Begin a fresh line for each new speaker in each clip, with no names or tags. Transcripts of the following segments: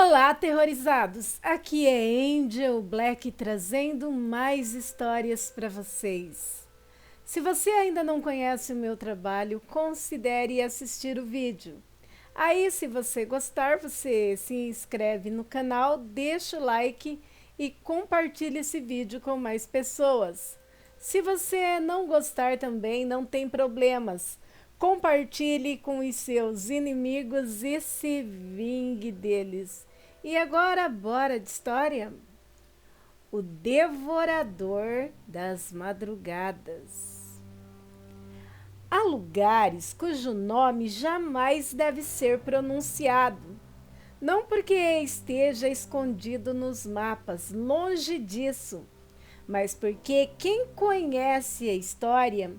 Olá, aterrorizados! Aqui é Angel Black trazendo mais histórias para vocês. Se você ainda não conhece o meu trabalho, considere assistir o vídeo. Aí, se você gostar, você se inscreve no canal, deixa o like e compartilha esse vídeo com mais pessoas. Se você não gostar também, não tem problemas. Compartilhe com os seus inimigos e se vingue deles. E agora, bora de história? O Devorador das Madrugadas. Há lugares cujo nome jamais deve ser pronunciado. Não porque esteja escondido nos mapas, longe disso, mas porque quem conhece a história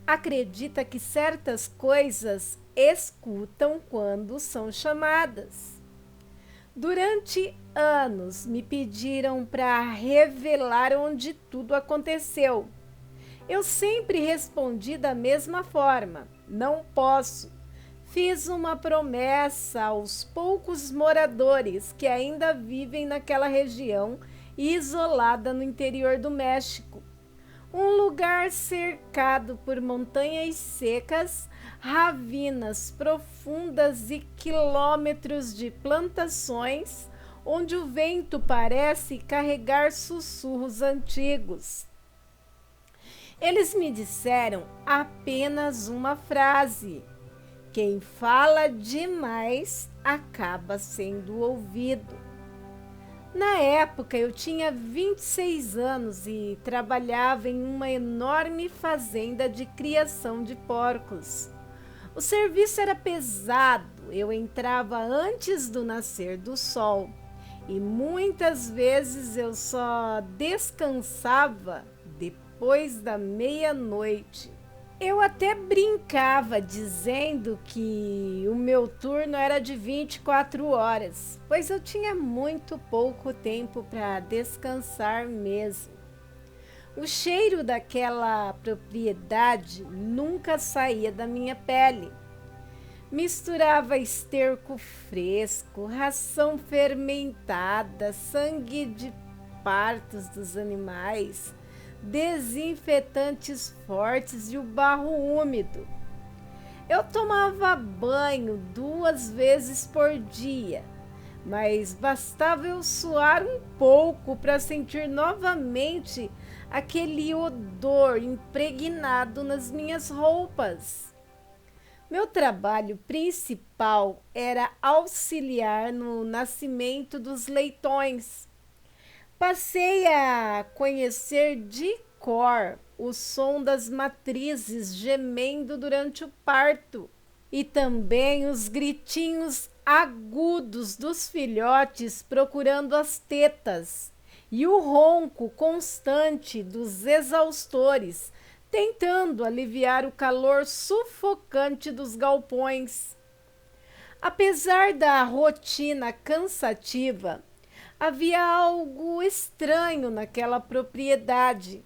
acredita que certas coisas escutam quando são chamadas. Durante anos me pediram para revelar onde tudo aconteceu. Eu sempre respondi da mesma forma: não posso. Fiz uma promessa aos poucos moradores que ainda vivem naquela região isolada no interior do México. Um lugar cercado por montanhas secas, ravinas profundas e quilômetros de plantações, onde o vento parece carregar sussurros antigos. Eles me disseram apenas uma frase: quem fala demais acaba sendo ouvido. Na época eu tinha 26 anos e trabalhava em uma enorme fazenda de criação de porcos. O serviço era pesado, eu entrava antes do nascer do sol e muitas vezes eu só descansava depois da meia-noite. Eu até brincava dizendo que o meu turno era de 24 horas, pois eu tinha muito pouco tempo para descansar mesmo. O cheiro daquela propriedade nunca saía da minha pele. Misturava esterco fresco, ração fermentada, sangue de partos dos animais, desinfetantes fortes e o barro úmido. Eu tomava banho 2 vezes por dia, mas bastava eu suar um pouco para sentir novamente aquele odor impregnado nas minhas roupas. Meu trabalho principal era auxiliar no nascimento dos leitões. Passei a conhecer de cor o som das matrizes gemendo durante o parto e também os gritinhos agudos dos filhotes procurando as tetas e o ronco constante dos exaustores tentando aliviar o calor sufocante dos galpões. Apesar da rotina cansativa, havia algo estranho naquela propriedade.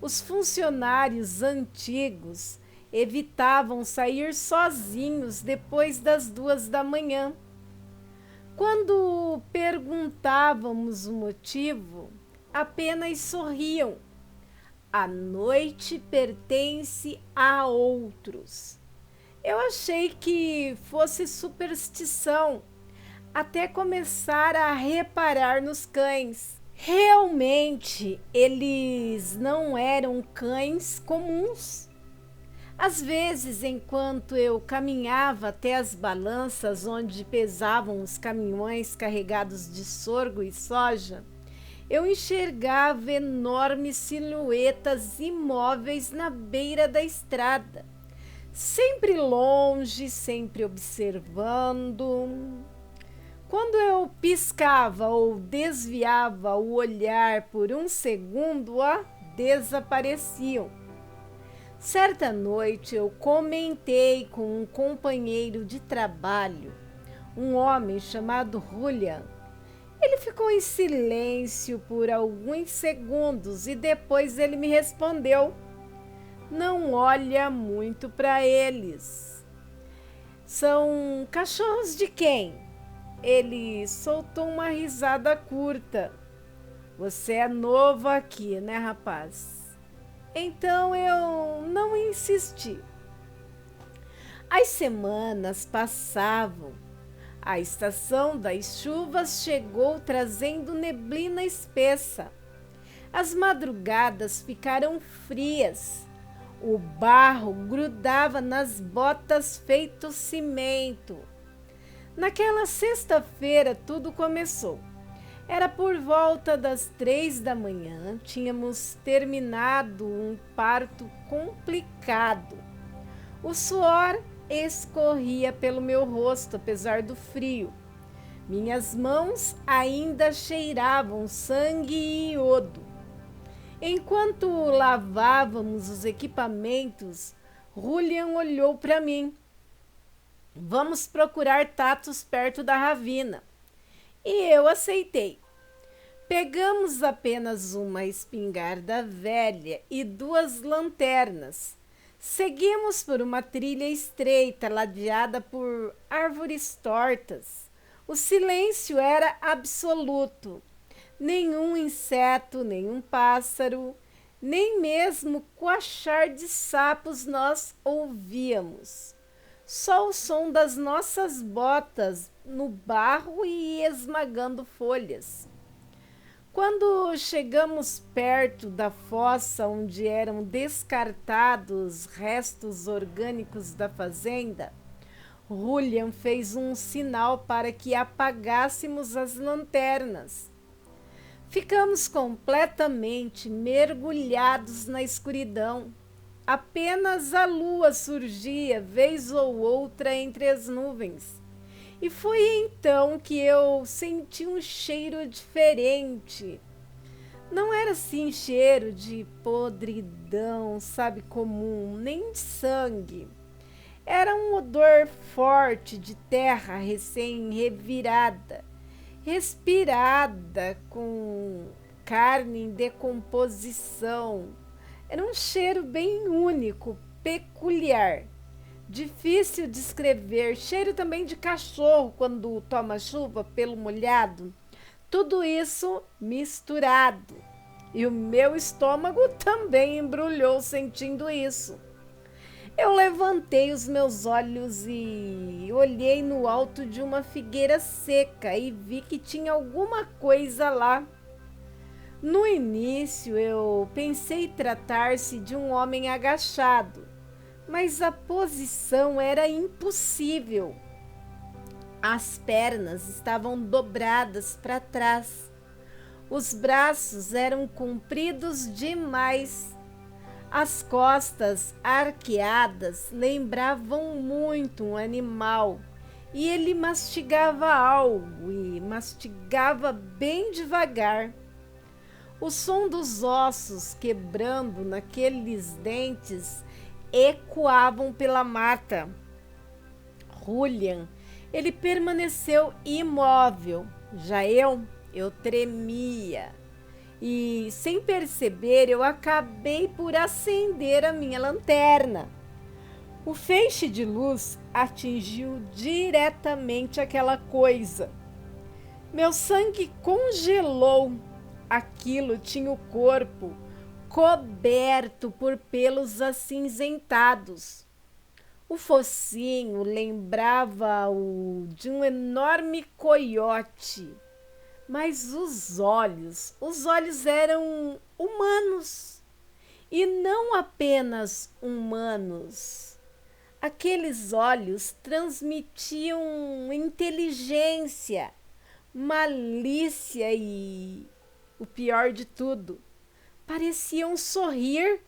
Os funcionários antigos evitavam sair sozinhos depois das 2 da manhã. Quando perguntávamos o motivo, apenas sorriam. A noite pertence a outros. Eu achei que fosse superstição, até começar a reparar nos cães. Realmente, eles não eram cães comuns. Às vezes, enquanto eu caminhava até as balanças onde pesavam os caminhões carregados de sorgo e soja, eu enxergava enormes silhuetas imóveis na beira da estrada, sempre longe, sempre observando. Quando eu piscava ou desviava o olhar por um segundo, desapareciam. Certa noite eu comentei com um companheiro de trabalho, um homem chamado Julian. Ele ficou em silêncio por alguns segundos e depois ele me respondeu: não olha muito para eles. São cachorros de quem? Ele soltou uma risada curta. Você é novo aqui, né, rapaz? Então eu não insisti. As semanas passavam. A estação das chuvas chegou trazendo neblina espessa. As madrugadas ficaram frias. O barro grudava nas botas feito cimento. Naquela sexta-feira tudo começou. Era por volta das 3 da manhã, tínhamos terminado um parto complicado. O suor escorria pelo meu rosto, apesar do frio. Minhas mãos ainda cheiravam sangue e iodo. Enquanto lavávamos os equipamentos, Julian olhou para mim. Vamos procurar Tatos perto da ravina. E eu aceitei. Pegamos apenas uma espingarda velha e 2 lanternas. Seguimos por uma trilha estreita, ladeada por árvores tortas. O silêncio era absoluto. Nenhum inseto, nenhum pássaro, nem mesmo coachar de sapos nós ouvíamos. Só o som das nossas botas no barro e esmagando folhas. Quando chegamos perto da fossa onde eram descartados restos orgânicos da fazenda, Julian fez um sinal para que apagássemos as lanternas. Ficamos completamente mergulhados na escuridão. Apenas a lua surgia vez ou outra entre as nuvens. E foi então que eu senti um cheiro diferente. Não era assim cheiro de podridão, sabe, comum, nem de sangue. Era um odor forte de terra recém-revirada, respirada com carne em decomposição. Era um cheiro bem único, peculiar. Difícil de descrever, cheiro também de cachorro quando toma chuva, pelo molhado. Tudo isso misturado. E o meu estômago também embrulhou sentindo isso. Eu levantei os meus olhos e olhei no alto de uma figueira seca e vi que tinha alguma coisa lá. No início eu pensei tratar-se de um homem agachado, mas a posição era impossível. As pernas estavam dobradas para trás. Os braços eram compridos demais. As costas arqueadas lembravam muito um animal. E ele mastigava algo e mastigava bem devagar. O som dos ossos quebrando naqueles dentes ecoavam pela mata. Julian, ele permaneceu imóvel. Já eu tremia. E, sem perceber, eu acabei por acender a minha lanterna. O feixe de luz atingiu diretamente aquela coisa. Meu sangue congelou. Aquilo tinha o corpo coberto por pelos acinzentados. O focinho lembrava o de um enorme coiote, mas os olhos eram humanos, e não apenas humanos. Aqueles olhos transmitiam inteligência, malícia e, o pior de tudo, pareciam sorrir.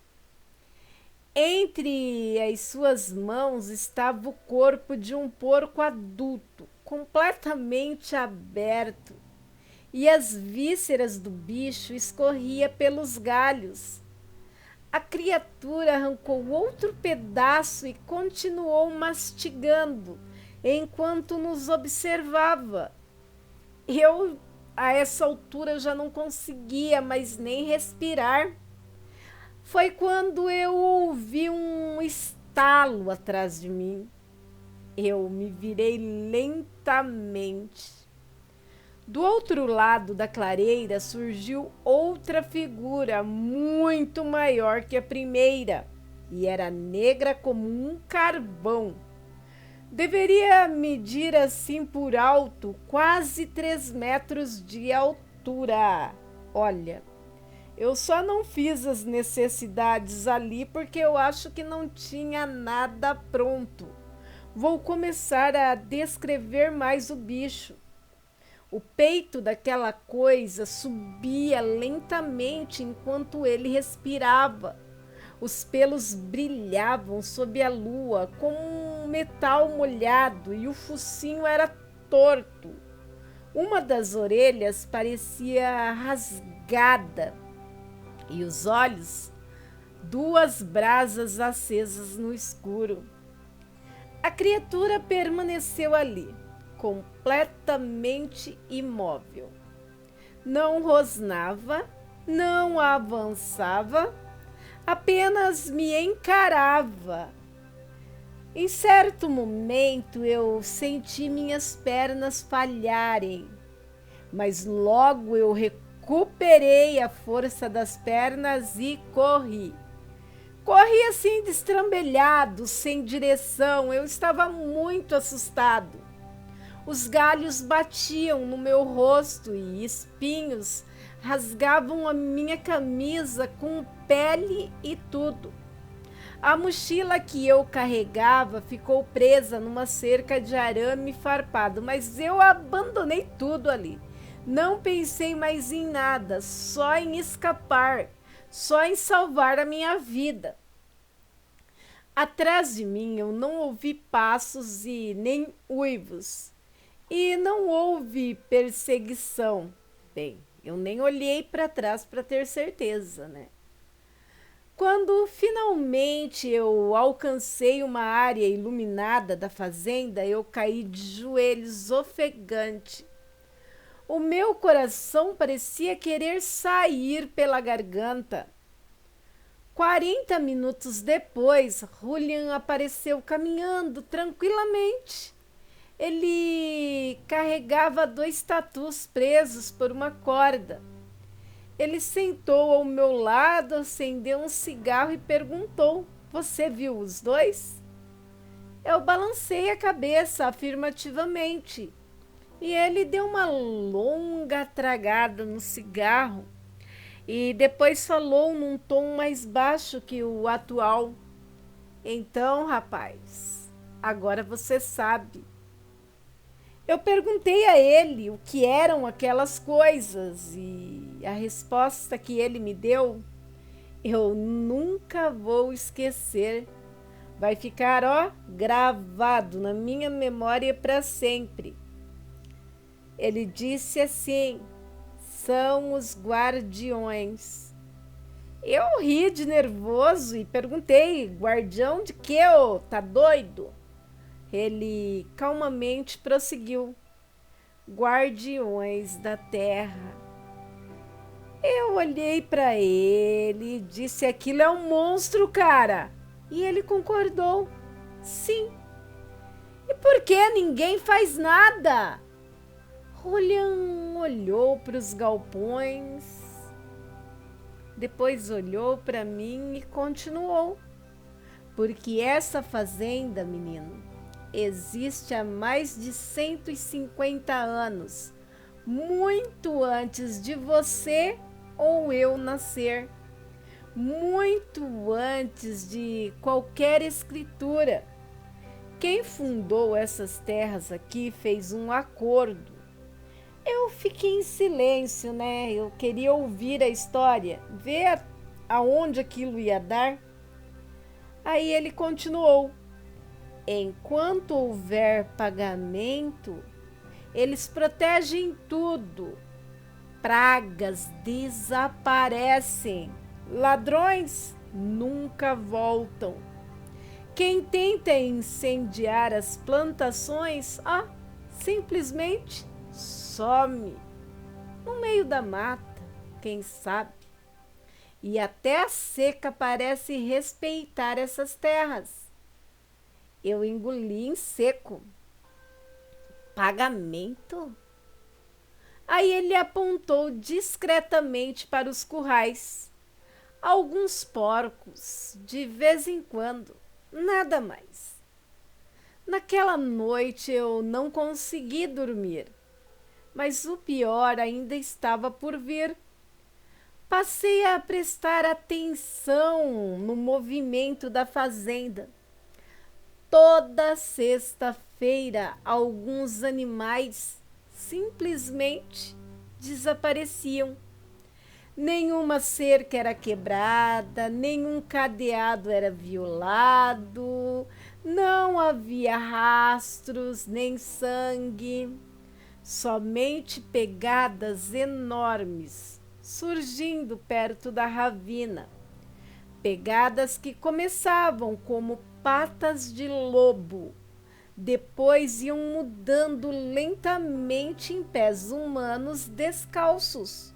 Entre as suas mãos estava o corpo de um porco adulto, completamente aberto, e as vísceras do bicho escorriam pelos galhos. A criatura arrancou outro pedaço e continuou mastigando, enquanto nos observava. Eu, a essa altura, já não conseguia mais nem respirar. Foi quando eu ouvi um estalo atrás de mim. Eu me virei lentamente. Do outro lado da clareira surgiu outra figura muito maior que a primeira e era negra como um carvão. Deveria medir assim por alto quase 3 metros de altura. Olha, eu só não fiz as necessidades ali porque eu acho que não tinha nada pronto. Vou começar a descrever mais o bicho. O peito daquela coisa subia lentamente enquanto ele respirava. Os pelos brilhavam sob a lua como um metal molhado e o focinho era torto. Uma das orelhas parecia rasgada e os olhos, duas brasas acesas no escuro. A criatura permaneceu ali, completamente imóvel. Não rosnava, não avançava, apenas me encarava. Em certo momento eu senti minhas pernas falharem, mas logo eu recuperei a força das pernas e corri. Corri assim destrambelhado, sem direção, eu estava muito assustado. Os galhos batiam no meu rosto e espinhos rasgavam a minha camisa com pele e tudo. A mochila que eu carregava ficou presa numa cerca de arame farpado, mas eu abandonei tudo ali. Não pensei mais em nada, só em escapar, só em salvar a minha vida. Atrás de mim eu não ouvi passos e nem uivos. E não houve perseguição. Bem, eu nem olhei para trás para ter certeza, né? Quando finalmente eu alcancei uma área iluminada da fazenda, eu caí de joelhos ofegante. O meu coração parecia querer sair pela garganta. 40 minutos depois, Julian apareceu caminhando tranquilamente. Ele carregava 2 tatus presos por uma corda. Ele sentou ao meu lado, acendeu um cigarro e perguntou: "Você viu os 2?" Eu balancei a cabeça afirmativamente. E ele deu uma longa tragada no cigarro e depois falou num tom mais baixo que o atual: "Então, rapaz, agora você sabe." Eu perguntei a ele o que eram aquelas coisas e a resposta que ele me deu, eu nunca vou esquecer. Vai ficar, gravado na minha memória para sempre. Ele disse assim: "São os guardiões." Eu ri de nervoso e perguntei: "Guardião de quê, ô? Tá doido?" Ele calmamente prosseguiu: "Guardiões da terra." Eu olhei para ele e disse: "Aquilo é um monstro, cara." E ele concordou: "Sim." "E por que ninguém faz nada?" Julian olhou para os galpões, depois olhou para mim e continuou: "Porque essa fazenda, menino, existe há mais de 150 anos, muito antes de você ou eu nascer, muito antes de qualquer escritura. Quem fundou essas terras aqui fez um acordo." Eu fiquei em silêncio, né? Eu queria ouvir a história, ver aonde aquilo ia dar. Aí ele continuou: "Enquanto houver pagamento, eles protegem tudo. Pragas desaparecem. Ladrões nunca voltam. Quem tenta incendiar as plantações, simplesmente some no meio da mata, quem sabe. E até a seca parece respeitar essas terras." Eu engoli em seco. "Pagamento?" Aí ele apontou discretamente para os currais. Alguns porcos, de vez em quando, nada mais. Naquela noite eu não consegui dormir, mas o pior ainda estava por vir. Passei a prestar atenção no movimento da fazenda. Toda sexta-feira, alguns animais simplesmente desapareciam. Nenhuma cerca era quebrada, nenhum cadeado era violado, não havia rastros nem sangue, somente pegadas enormes surgindo perto da ravina. Pegadas que começavam como patas de lobo, depois iam mudando lentamente em pés humanos descalços.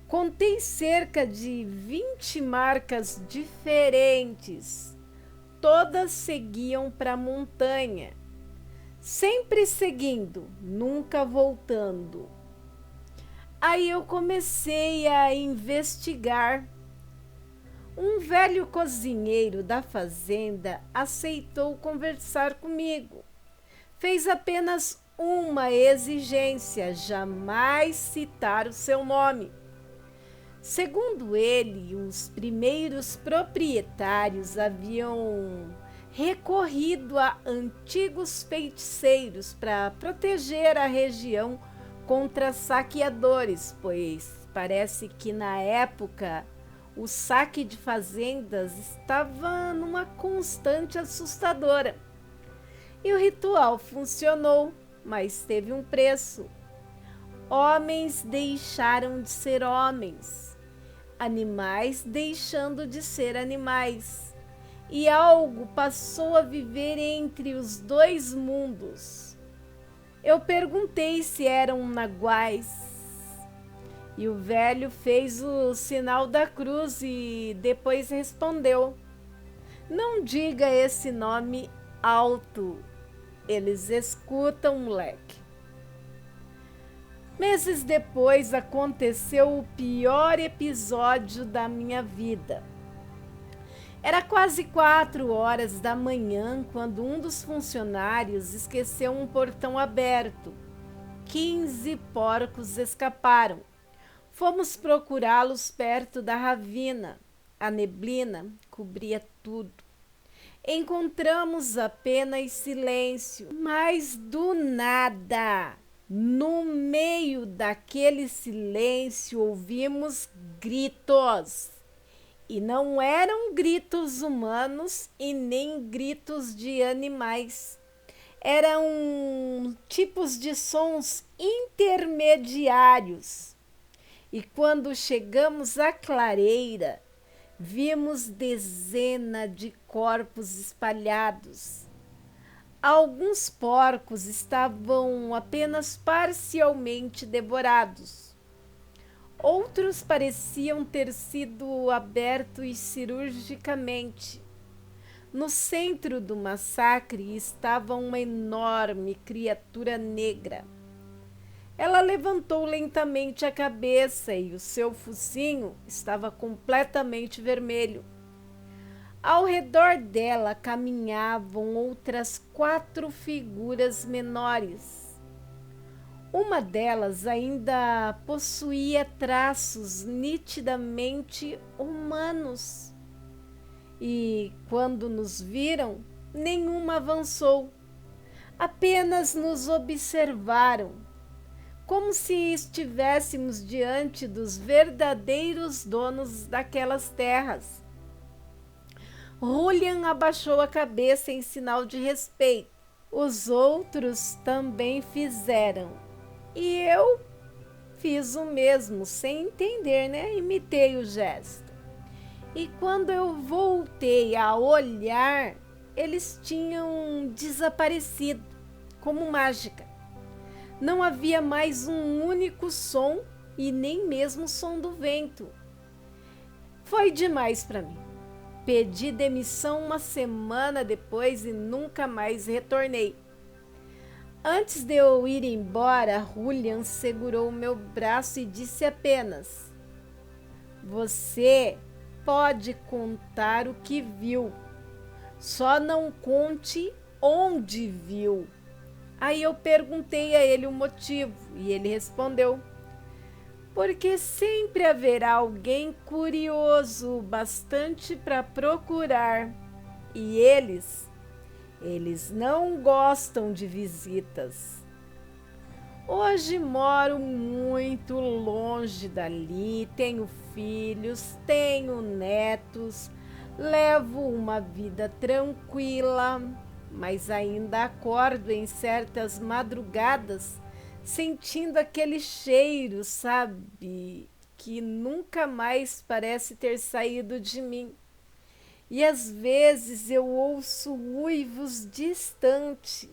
Contei cerca de 20 marcas diferentes. Todas seguiam para a montanha, sempre seguindo, nunca voltando. Aí eu comecei a investigar. Um velho cozinheiro da fazenda aceitou conversar comigo. Fez apenas uma exigência: jamais citar o seu nome. Segundo ele, os primeiros proprietários haviam recorrido a antigos feiticeiros para proteger a região contra saqueadores, pois parece que na época o saque de fazendas estava numa constante assustadora. E o ritual funcionou, mas teve um preço. Homens deixaram de ser homens, animais deixando de ser animais, e algo passou a viver entre os dois mundos. Eu perguntei se eram naguais, e o velho fez o sinal da cruz e depois respondeu: não diga esse nome alto, eles escutam, moleque. Meses depois aconteceu o pior episódio da minha vida. Era quase 4 horas da manhã quando um dos funcionários esqueceu um portão aberto. 15 porcos escaparam. Fomos procurá-los perto da ravina. A neblina cobria tudo. Encontramos apenas silêncio, mas do nada, no meio daquele silêncio, ouvimos gritos. E não eram gritos humanos e nem gritos de animais. Eram tipos de sons intermediários. E quando chegamos à clareira, vimos dezenas de corpos espalhados. Alguns porcos estavam apenas parcialmente devorados. Outros pareciam ter sido abertos cirurgicamente. No centro do massacre estava uma enorme criatura negra. Ela levantou lentamente a cabeça e o seu focinho estava completamente vermelho. Ao redor dela caminhavam outras 4 figuras menores. Uma delas ainda possuía traços nitidamente humanos. E quando nos viram, nenhuma avançou. Apenas nos observaram, como se estivéssemos diante dos verdadeiros donos daquelas terras. Julian abaixou a cabeça em sinal de respeito. Os outros também fizeram. E eu fiz o mesmo, sem entender, né? Imitei o gesto. E quando eu voltei a olhar, eles tinham desaparecido, como mágica. Não havia mais um único som e nem mesmo o som do vento. Foi demais para mim. Pedi demissão uma semana depois e nunca mais retornei. Antes de eu ir embora, Julian segurou meu braço e disse apenas: "Você pode contar o que viu, só não conte onde viu." Aí eu perguntei a ele o motivo e ele respondeu: "Porque sempre haverá alguém curioso o bastante para procurar, e eles não gostam de visitas. Hoje moro muito longe dali, tenho filhos, tenho netos, levo uma vida tranquila, mas ainda acordo em certas madrugadas sentindo aquele cheiro, sabe, que nunca mais parece ter saído de mim. E às vezes eu ouço uivos distante,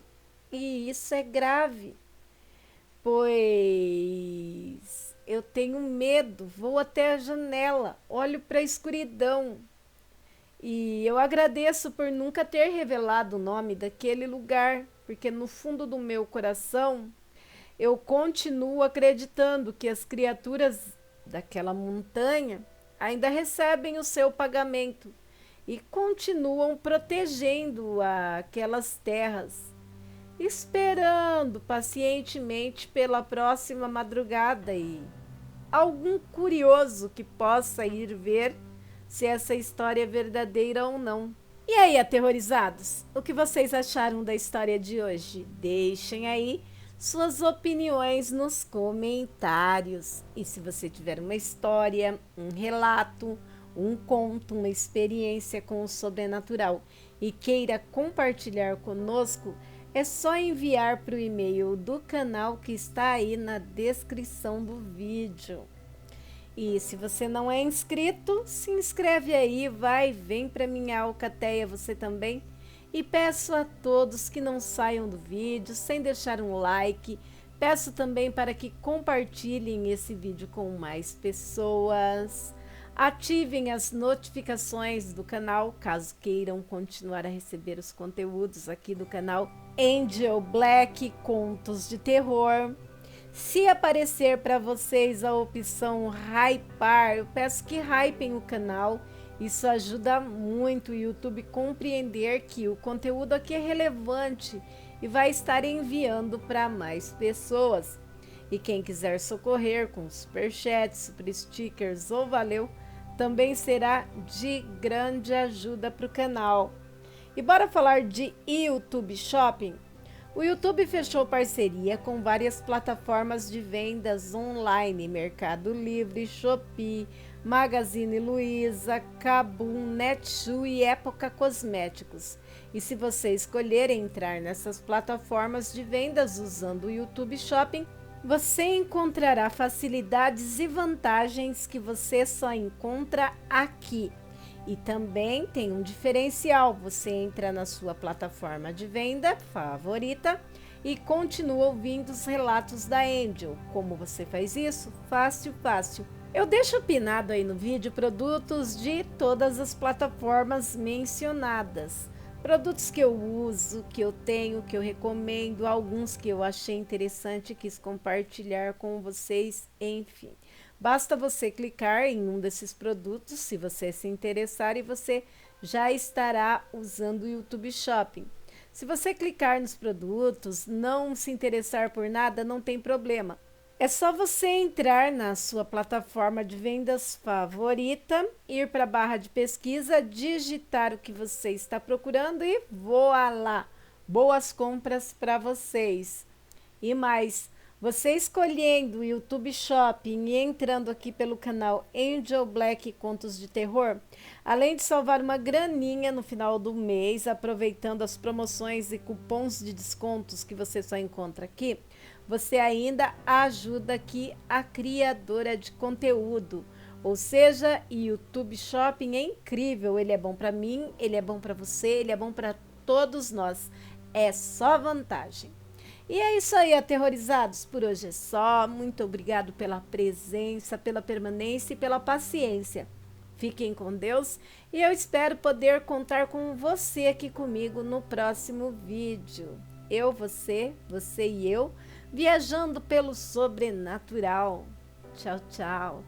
e isso é grave, pois eu tenho medo, vou até a janela, olho para a escuridão. E eu agradeço por nunca ter revelado o nome daquele lugar, porque no fundo do meu coração eu continuo acreditando que as criaturas daquela montanha ainda recebem o seu pagamento e continuam protegendo aquelas terras, esperando pacientemente pela próxima madrugada e algum curioso que possa ir ver se essa história é verdadeira ou não. E aí, aterrorizados, o que vocês acharam da história de hoje? Deixem aí suas opiniões nos comentários. E se você tiver uma história, um relato, um conto, uma experiência com o sobrenatural e queira compartilhar conosco, é só enviar para o e-mail do canal que está aí na descrição do vídeo. E se você não é inscrito, se inscreve aí, vem para minha alcateia você também. E peço a todos que não saiam do vídeo sem deixar um like. Peço também para que compartilhem esse vídeo com mais pessoas. Ativem as notificações do canal, caso queiram continuar a receber os conteúdos aqui do canal Angel Black Contos de Terror. Se aparecer para vocês a opção hypar, eu peço que hypem o canal. Isso ajuda muito o YouTube compreender que o conteúdo aqui é relevante e vai estar enviando para mais pessoas. E quem quiser socorrer com superchats, super stickers ou valeu, também será de grande ajuda para o canal. E bora falar de YouTube Shopping? O YouTube fechou parceria com várias plataformas de vendas online: Mercado Livre, Shopee, Magazine Luiza, Kabum, Netshoes e Época Cosméticos. E se você escolher entrar nessas plataformas de vendas usando o YouTube Shopping, você encontrará facilidades e vantagens que você só encontra aqui. E também tem um diferencial: você entra na sua plataforma de venda favorita e continua ouvindo os relatos da Angel. Como você faz isso? Fácil, fácil. Eu deixo pinado aí no vídeo produtos de todas as plataformas mencionadas. Produtos que eu uso, que eu tenho, que eu recomendo, alguns que eu achei interessante e quis compartilhar com vocês, enfim. Basta você clicar em um desses produtos, se você se interessar, e você já estará usando o YouTube Shopping. Se você clicar nos produtos, não se interessar por nada, não tem problema. É só você entrar na sua plataforma de vendas favorita, ir para a barra de pesquisa, digitar o que você está procurando e voa lá! Boas compras para vocês! E mais, você escolhendo o YouTube Shopping e entrando aqui pelo canal Angel Black Contos de Terror, além de salvar uma graninha no final do mês, aproveitando as promoções e cupons de descontos que você só encontra aqui, você ainda ajuda aqui a criadora de conteúdo. Ou seja, YouTube Shopping é incrível, ele é bom para mim, ele é bom para você, ele é bom para todos nós. É só vantagem. E é isso aí, aterrorizados. Por hoje é só. Muito obrigado pela presença, pela permanência e pela paciência. Fiquem com Deus e eu espero poder contar com você aqui comigo no próximo vídeo. eu, você e eu, viajando pelo sobrenatural. Tchau, tchau.